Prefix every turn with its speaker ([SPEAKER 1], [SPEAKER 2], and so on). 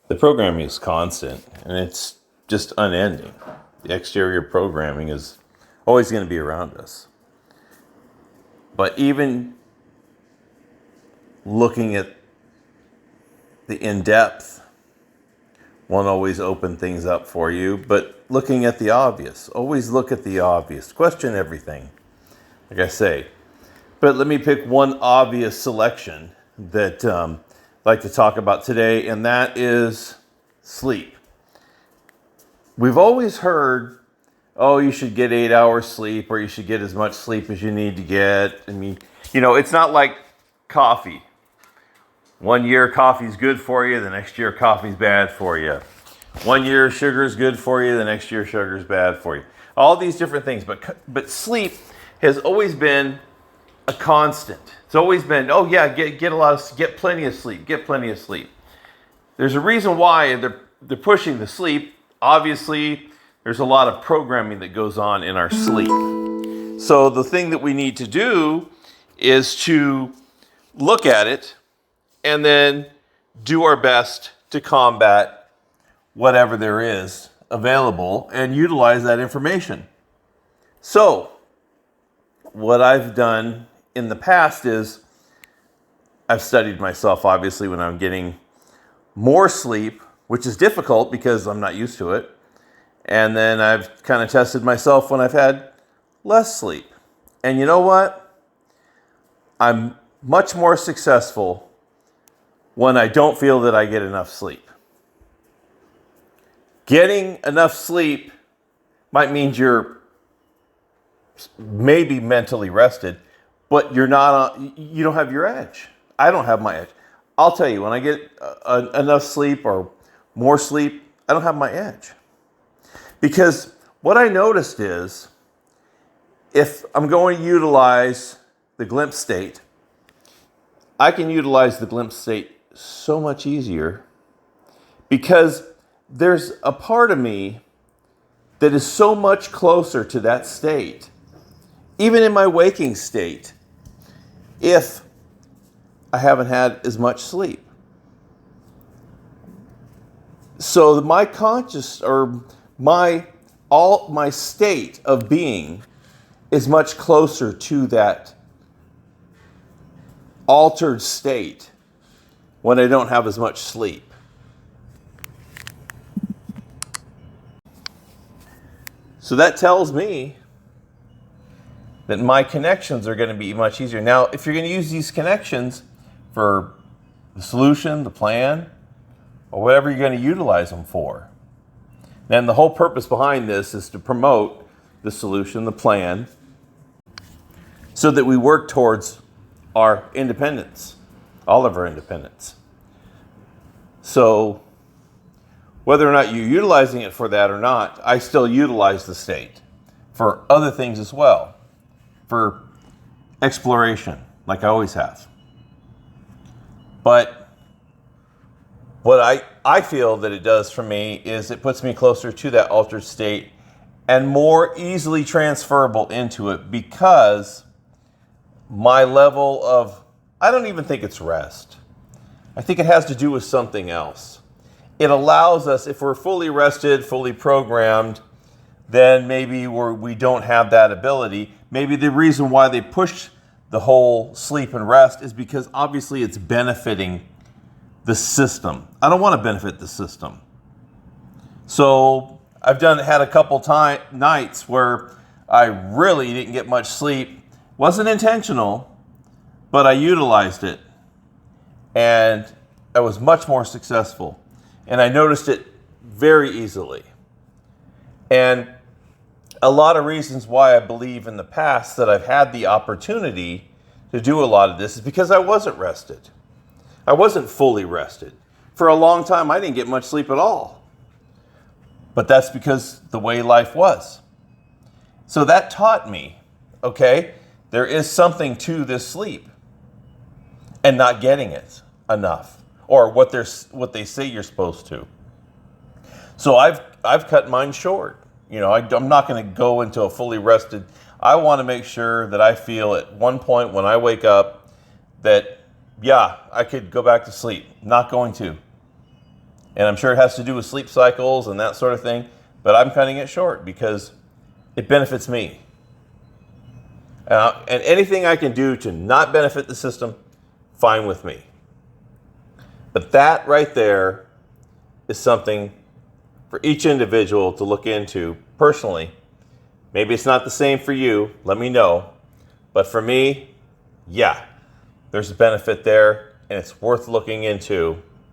[SPEAKER 1] The programming is constant and it's just unending. The exterior programming is always going to be around us. But even looking at the in-depth won't always open things up for you, but looking at the obvious, always look at the obvious. Question everything, like I say. But let me pick one obvious selection that I'd like to talk about today, and that is sleep. We've always heard, oh, you should get 8 hours sleep, or you should get as much sleep as you need to get. I mean, it's not like coffee. One year coffee's good for you, the next year coffee's bad for you. One year sugar's good for you, the next year sugar's bad for you. All these different things, but sleep has always been a constant. It's always been, oh yeah, get plenty of sleep, get plenty of sleep. There's a reason why they're pushing the sleep. Obviously, there's a lot of programming that goes on in our sleep. So the thing that we need to do is to look at it and then do our best to combat whatever there is available and utilize that information. So what I've done in the past is I've studied myself, obviously, when I'm getting more sleep, which is difficult because I'm not used to it. And then I've kind of tested myself when I've had less sleep. And you know what? I'm much more successful when I don't feel that I get enough sleep. Getting enough sleep might mean you're maybe mentally rested, but you don't have your edge. I don't have my edge. I'll tell you, when I get enough sleep or more sleep, I don't have my edge. Because what I noticed is, if I'm going to utilize the glimpse state, I can utilize the glimpse state so much easier because there's a part of me that is so much closer to that state, even in my waking state, if I haven't had as much sleep. So my conscious or my state of being is much closer to that altered state when I don't have as much sleep. So that tells me that my connections are going to be much easier. Now, if you're going to use these connections for the solution, the plan, or whatever you're going to utilize them for, then the whole purpose behind this is to promote the solution, the plan, so that we work towards our independence, all of our independence. So whether or not you're utilizing it for that or not, I still utilize the state for other things as well, for exploration, like I always have. But what I feel that it does for me is it puts me closer to that altered state and more easily transferable into it, because my level of, I don't even think it's rest. I think it has to do with something else. It allows us, if we're fully rested, fully programmed, then maybe we don't have that ability. Maybe the reason why they push the whole sleep and rest is because obviously it's benefiting the system. I don't want to benefit the system. So I've had a couple nights where I really didn't get much sleep. Wasn't intentional, but I utilized it. And I was much more successful. And I noticed it very easily. And a lot of reasons why I believe in the past that I've had the opportunity to do a lot of this is because I wasn't rested. I wasn't fully rested. For a long time, I didn't get much sleep at all. But that's because the way life was. So that taught me, okay, there is something to this sleep and not getting it enough, or what they say you're supposed to. So I've cut mine short. I'm not going to go into a fully rested. I want to make sure that I feel at one point when I wake up that, yeah, I could go back to sleep. Not going to. And I'm sure it has to do with sleep cycles and that sort of thing, but I'm cutting it short because it benefits me. And anything I can do to not benefit the system, fine with me. But that right there is something for each individual to look into personally. Maybe it's not the same for you, let me know. But for me, yeah, there's a benefit there and it's worth looking into